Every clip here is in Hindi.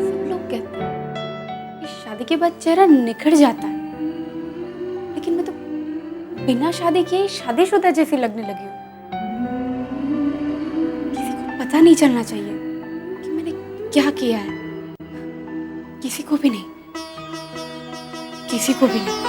सब लोग कहते हैं कि शादी के बाद चेहरा निखर जाता है, लेकिन मैं तो बिना शादी किए ही शादीशुदा जैसी लगने लगी हूँ। किसी को पता नहीं चलना चाहिए कि मैंने क्या किया है। किसी को भी नहीं, किसी को भी नहीं।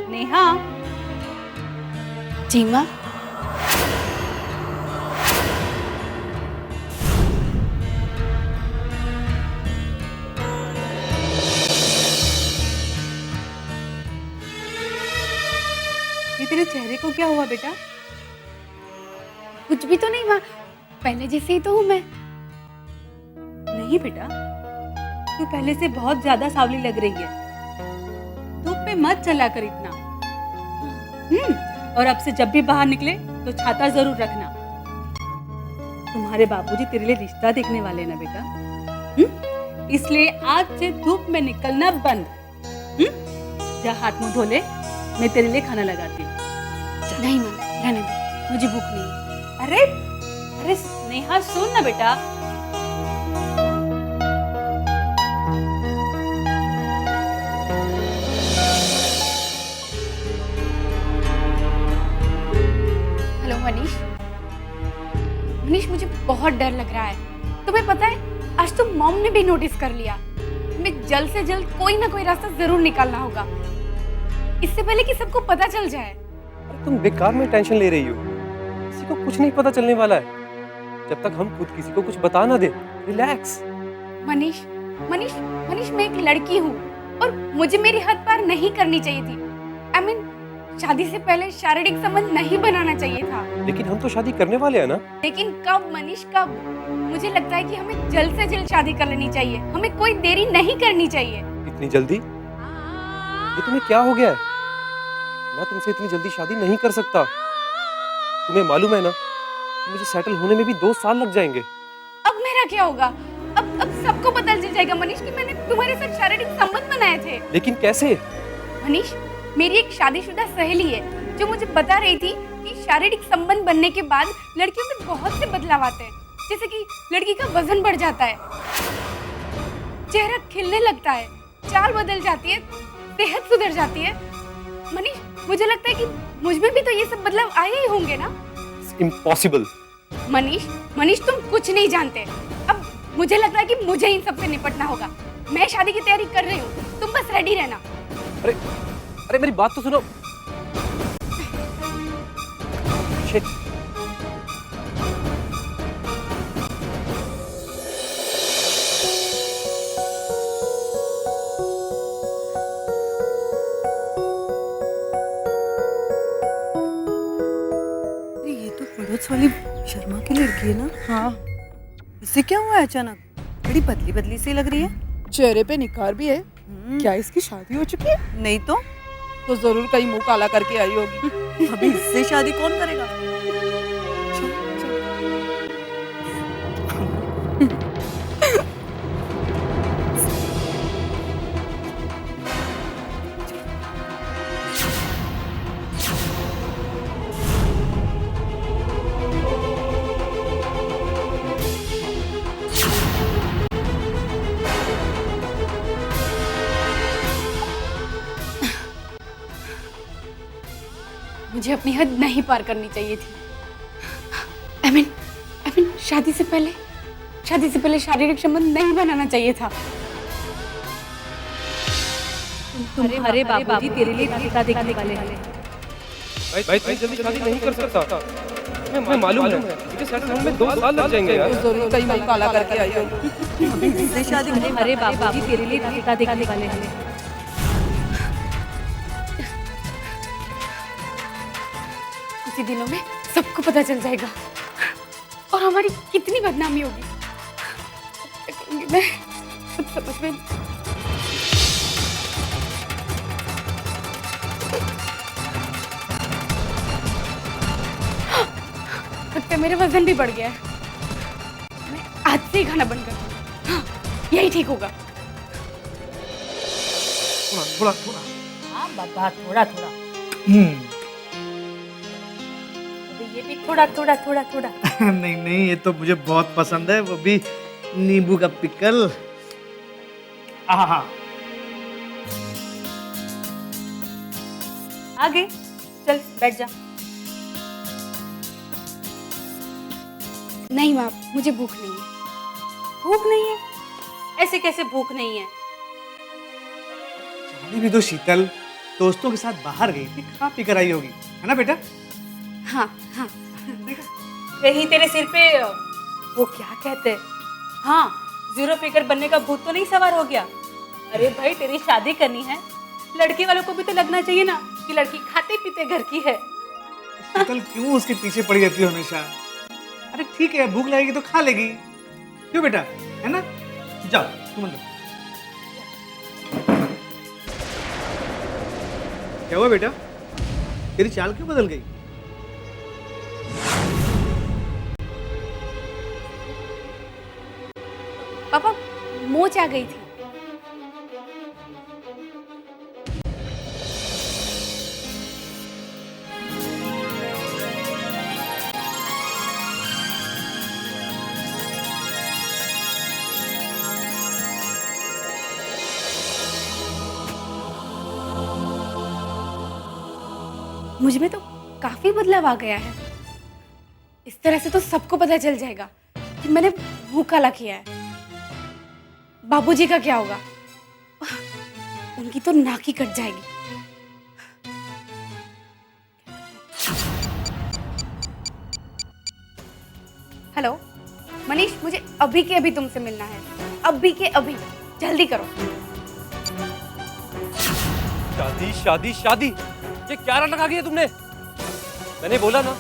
नेहा, जी माँ। ये तेरे चेहरे को क्या हुआ बेटा? कुछ भी तो नहीं माँ, पहले जैसे ही तो हूँ मैं। नहीं बेटा, तू पहले से बहुत ज्यादा सांवली लग रही है। धूप में मत चला कर इतना। और अब से जब भी बाहर निकले तो छाता जरूर रखना। तुम्हारे बाबूजी तेरे लिए रिश्ता देखने वाले हैं ना बेटा। इसलिए आज से धूप में निकलना बंद। जा हाथ मुंह धो ले, मैं तेरे लिए खाना लगाती हूँ। नहीं माँ, रहने दो, मुझे भूख नहीं है। अरे अरे नेहा, सुन ना बेटा। हेलो मनीष। मनीष, मुझे बहुत डर लग रहा है। तुम्हें पता है, आज तो मॉम ने भी नोटिस कर लिया। हमें जल्द से जल्द कोई ना कोई रास्ता जरूर निकालना होगा, इससे पहले कि सबको पता चल जाए। अरे तुम बेकार में टेंशन ले रही हो। किसी को कुछ नहीं पता चलने वाला है जब तक हम खुद किसी को कुछ बता ना दे। रिलैक्स। मनीष, मनीष, मनीष, मैं एक लड़की हूँ और मुझे मेरी हद पार नहीं करनी चाहिए थी। I mean, शादी से पहले शारीरिक संबंध नहीं बनाना चाहिए था। लेकिन हम तो शादी करने वाले हैं ना। लेकिन कब मनीष, कब? मुझे लगता है कि हमें जल्द से जल्द शादी कर लेनी चाहिए। हमें कोई देरी नहीं करनी चाहिए। इतनी जल्दी? ये तुम्हें क्या हो गया है? मैं तुमसे इतनी जल्दी शादी नहीं कर सकता। तुम्हें मालूम है ना, मुझे सेटल होने में भी 2 साल लग जाएंगे। अब मेरा क्या होगा? अब सबको पता चल जाएगा मनीष कि मैंने तुम्हारे साथ शारीरिक संबंध बनाए थे। लेकिन कैसे? मनीष, मेरी एक शादीशुदा सहेली है जो मुझे बता रही थी कि शारीरिक संबंध बनने के बाद लड़कियों में बहुत से बदलाव आते हैं। जैसे कि लड़की का वजन बढ़ जाता है, चेहरा खिलने लगता है, चाल बदल जाती है, सेहत सुधर जाती है। मनीष, मुझे लगता है कि मुझ में भी तो ये सब बदलाव आए ही होंगे ना? इम्पॉसिबल। मनीष, मनीष, तुम कुछ नहीं जानते। अब मुझे लग रहा है कि मुझे इन सब से निपटना होगा। मैं शादी की तैयारी कर रही हूँ, तुम बस रेडी रहना। अरे अरे मेरी बात तो सुनो। Shit. ये तो पड़ोस वाली शर्मा की लड़की है ना? हाँ, इससे क्या हुआ है अचानक? बड़ी बदली बदली सी लग रही है। चेहरे पे निखार भी है। क्या इसकी शादी हो चुकी है? नहीं तो जरूर कहीं मुंह काला करके आई होगी। अभी इससे शादी कौन करेगा? मुझे अपनी हद नहीं पार करनी चाहिए थी। I mean, शादी से पहले शारीरिक संबंध नहीं बनाना चाहिए था। तुम्हारे बाबूजी तेरे लिए रिश्ता देखने वाले हैं। मैं इतनी जल्दी शादी नहीं कर सकता। तुम्हें मालूम है मुझे सेटल होने में 2 साल लग जाएंगे यार। जरूर कहीं मुंह काला करके आई हो। इससे शादी अरे बाबूजी तेरे लिए रिश्ता देखने वाले हैं। कुछ ही दिनों में सबको पता चल जाएगा और हमारी कितनी बदनामी होगी। क्या करूंगी मैं कुछ समझ में नहीं। लगता है मेरा वजन भी बढ़ गया है। मैं आज से ही खाना बंद कर दूंगी। हाँ, यही ठीक होगा। थोड़ा थोड़ा। हाँ बाबा थोड़ा थोड़ा। ये भी थोड़ा थोड़ा थोड़ा थोड़ा। नहीं नहीं, ये तो मुझे बहुत पसंद है, वो भी नींबू का पिकल। आहा। आगे चल बैठ जा। नहीं माँ, मुझे भूख नहीं है। भूख नहीं है? ऐसे कैसे भूख नहीं है? अभी भी तो शीतल दोस्तों के साथ बाहर गई थी, खा पी कर आई होगी, है ना बेटा? हाँ हाँ। कहीं तेरे सिर पे वो क्या कहते हैं, हाँ, 0 फिगर बनने का भूत तो नहीं सवार हो गया? अरे भाई तेरी शादी करनी है, लड़की वालों को भी तो लगना चाहिए ना कि लड़की खाते पीते घर की है। शीतल क्यों उसके पीछे पड़ी रहती हो हमेशा? अरे ठीक है, भूख लगेगी तो खा लेगी, क्यों बेटा, है ना? जाओ तुम अंदर। क्या हुआ बेटा, तेरी चाल क्यों बदल गई? पापा, मोच आ गई थी। मुझ में तो काफी बदलाव आ गया है। इस तरह से तो सबको पता चल जाएगा कि मैंने मुंह काला किया है। बाबूजी का क्या होगा? उनकी तो नाक ही कट जाएगी। हेलो मनीष, मुझे अभी के अभी तुमसे मिलना है, अभी के अभी, जल्दी करो। शादी शादी शादी, ये क्या रट लगा दिया तुमने? मैंने बोला ना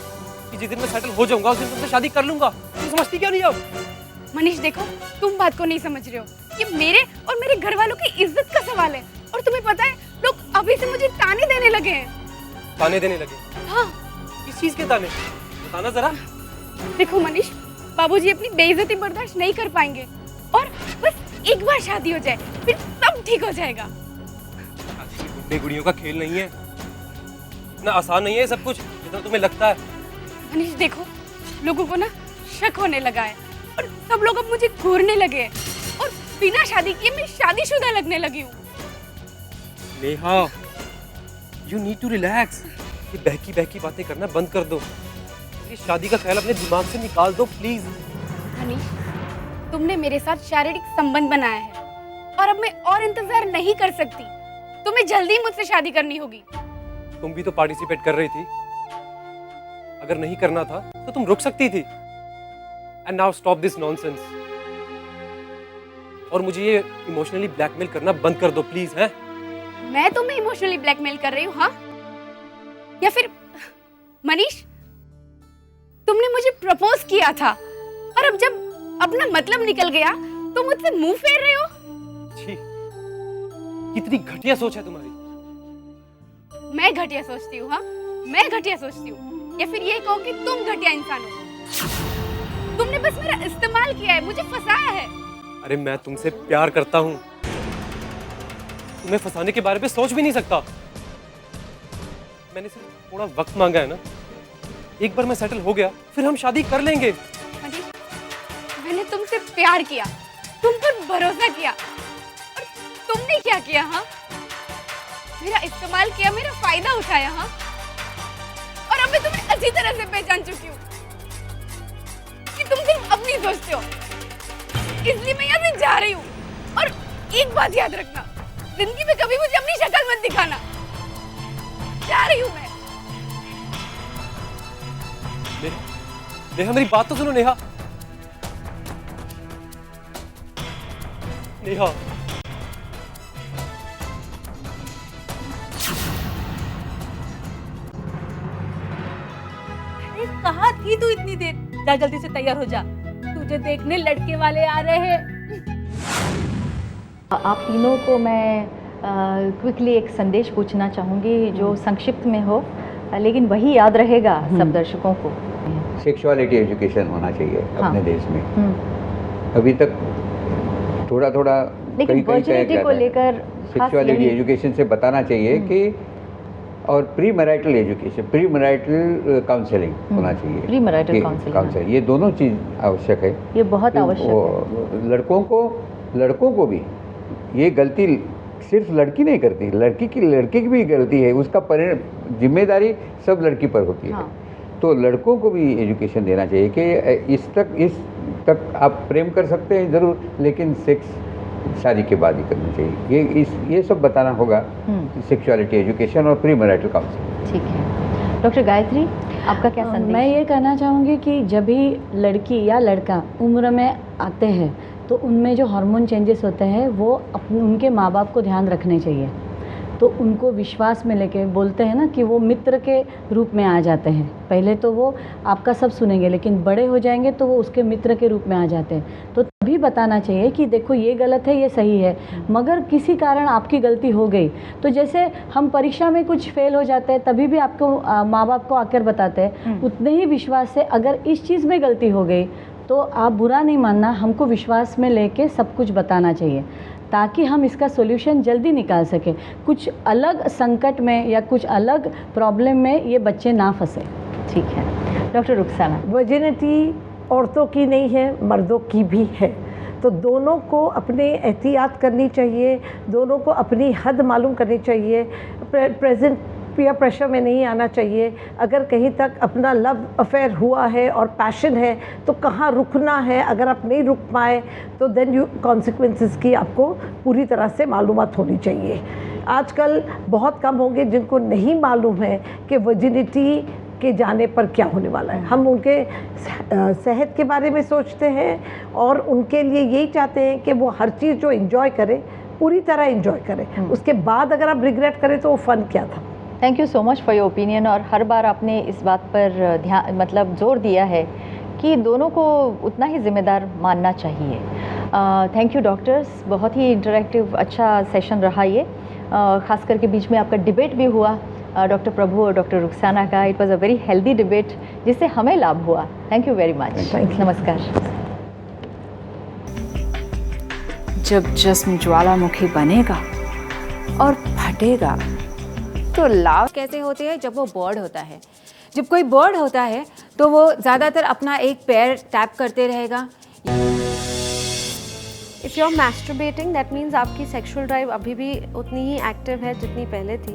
कि जिस दिन मैं सेटल हो जाऊंगा उस दिन तुमसे शादी कर लूंगा। तुम समझती क्यों नहीं हो? मनीष देखो, तुम बात को नहीं समझ रहे हो। ये मेरे और मेरे घर वालों की इज्जत का सवाल है। और तुम्हें पता है, लोग अभी से मुझे ताने देने लगे हैं। ताने देने लगे? हाँ। किस चीज के ताने? बताना जरा। देखो मनीष, बाबूजी अपनी बेइज्जती बर्दाश्त नहीं कर पाएंगे और बस एक बार शादी हो जाए फिर सब ठीक हो जाएगा। बुढ़े गुड़ियों का खेल नहीं है, इतना आसान नहीं है सब कुछ जितना तुम्हें लगता है। मनीष देखो, लोगों को ना शक होने लगा है और सब लोग अब मुझे घूरने लगे हैं और बिना शादी किए मैं शादीशुदा लगने लगी हूँ। Neha, you need to relax। ये बहकी बहकी बातें करना बंद कर दो। ये शादी का ख्याल अपने दिमाग से निकाल दो प्लीज। मनीष, तुमने मेरे साथ शारीरिक संबंध बनाया है और अब मैं और इंतजार नहीं कर सकती। तुम्हें जल्दी मुझसे शादी करनी होगी। तुम भी तो पार्टिसिपेट कर रही थी, अगर नहीं करना था तो तुम रुक सकती थी। And now stop this nonsense. और मुझे ये इमोशनली ब्लैकमेल करना बंद कर दो प्लीज। है मैं तुम्हें इमोशनली ब्लैकमेल कर रही हूँ? हाँ, या फिर मनीष, तुमने मुझे प्रपोज किया था और अब जब अपना मतलब निकल गया तो मुझसे मुंह फेर रहे हो। छी, कितनी घटिया सोच है तुम्हारी। मैं घटिया सोचती हूँ? हाँ, मैं घटिया सोचती हूँ? या फिर ये कहो कि तुम घटिया इंसान हो? तुमने बस मेरा इस्तेमाल किया है, मुझे फंसाया है। अरे मैं तुमसे प्यार करता हूँ, तुम्हें फंसाने के बारे में सोच भी नहीं सकता। मैंने सिर्फ थोड़ा वक्त मांगा है ना, एक बार मैं सेटल हो गया फिर हम शादी कर लेंगे। मनीष, मैंने तुमसे प्यार किया, तुम पर भरोसा किया और तुमने क्या किया? हाँ, मेरा इस्तेमाल किया, मेरा फायदा उठाया। हाँ, और अब मैं तुम्हें अच्छी तरह से पहचान चुकी हूँ कि तुम सिर्फ अपनी सोचते हो, इसलिए मैं यहाँ से जा रही हूँ। और एक बात याद रखना, जिंदगी में कभी मुझे अपनी शक्ल मत दिखाना। जा रही हूँ मैं। नेहा मेरी बात तो सुनो नेहा। नेहा अरे कहाँ थी तू इतनी देर? जा जल्दी से तैयार हो जा, तुझे देखने लड़के वाले आ रहे हैं। आप तीनों को मैं क्विकली एक संदेश पूछना चाहूँगी जो संक्षिप्त में हो, लेकिन वही याद रहेगा सब दर्शकों को। सेक्सुअलिटी एजुकेशन होना चाहिए हाँ। अपने देश में। अभी तक थोड़ा थोड़ा लेकिन वर्जिनिटी को लेकर सेक्सुअलिटी एजुकेशन से बताना चाहिए कि, और pre marital education, pre marital counselling होना चाहिए। प्री मैरिटल काउंसलिंग, ये दोनों चीज़ आवश्यक है। ये बहुत तो आवश्यक है। लड़कों को भी ये गलती सिर्फ लड़की नहीं करती, लड़के की भी गलती है, उसका जिम्मेदारी सब लड़की पर होती है। हाँ। तो लड़कों को भी एजुकेशन देना चाहिए कि इस तक आप प्रेम कर सकते हैं ज़रूर, लेकिन सेक्स शादी के बाद ही करना चाहिए। ये सब बताना होगा, सेक्सुअलिटी एजुकेशन और प्री मैरिटल काउंसलिंग। ठीक है। डॉक्टर गायत्री, आपका क्या संदेश? मैं ये कहना चाहूँगी कि जब भी लड़की या लड़का उम्र में आते हैं तो उनमें जो हार्मोन चेंजेस होते हैं वो उनके माँ बाप को ध्यान रखने चाहिए। तो उनको विश्वास में लेके, बोलते हैं ना कि वो मित्र के रूप में आ जाते हैं। पहले तो वो आपका सब सुनेंगे, लेकिन बड़े हो जाएंगे तो वो उसके मित्र के रूप में आ जाते हैं। तो तभी बताना चाहिए कि देखो ये गलत है, ये सही है, मगर किसी कारण आपकी गलती हो गई तो जैसे हम परीक्षा में कुछ फेल हो जाते हैं तभी भी आपको माँ बाप को आकर बताते हैं, उतने ही विश्वास से अगर इस चीज़ में गलती हो गई तो आप बुरा नहीं मानना, हमको विश्वास में लेके सब कुछ बताना चाहिए ताकि हम इसका सॉल्यूशन जल्दी निकाल सकें, कुछ अलग संकट में या कुछ अलग प्रॉब्लम में ये बच्चे ना फंसे। ठीक है। डॉक्टर रुखसाना, वर्जिनिटी औरतों की नहीं है, मर्दों की भी है। तो दोनों को अपने एहतियात करनी चाहिए, दोनों को अपनी हद मालूम करनी चाहिए, प्रेजेंट पीयर प्रेशर में नहीं आना चाहिए। अगर कहीं तक अपना लव अफेयर हुआ है और पैशन है तो कहाँ रुकना है, अगर आप नहीं रुक पाए तो देन कॉन्सिक्वेंसेस की आपको पूरी तरह से मालूमात होनी चाहिए। आजकल बहुत कम होंगे जिनको नहीं मालूम है कि वर्जिनिटी के जाने पर क्या होने वाला है। हम उनके सेहत के बारे में सोचते हैं और उनके लिए यही चाहते हैं कि वो हर चीज़ जो एंजॉय करें पूरी तरह एंजॉय करें, उसके बाद अगर आप रिग्रेट करें तो वो फ़न क्या था। Thank you so much for your opinion. और हर बार आपने इस बात पर ध्यान जोर दिया है कि दोनों को उतना ही जिम्मेदार मानना चाहिए। थैंक यू डॉक्टर्स, बहुत ही इंटरेक्टिव अच्छा सेशन रहा ये, खास करके बीच में आपका डिबेट भी हुआ डॉक्टर प्रभु और डॉक्टर रुखसाना का। It was a very healthy debate जिससे हमें लाभ हुआ। Thank you very much. नमस्कार। जब जिस्म ज्वालामुखी बनेगा और फटेगा तो लाभ कैसे होते हैं? जब वो बर्ड होता है, जब कोई बर्ड होता है तो वो ज़्यादातर अपना एक पैर टैप करते रहेगा। If you are masturbating that means आपकी सेक्सुअल ड्राइव अभी भी उतनी ही एक्टिव है जितनी पहले थी।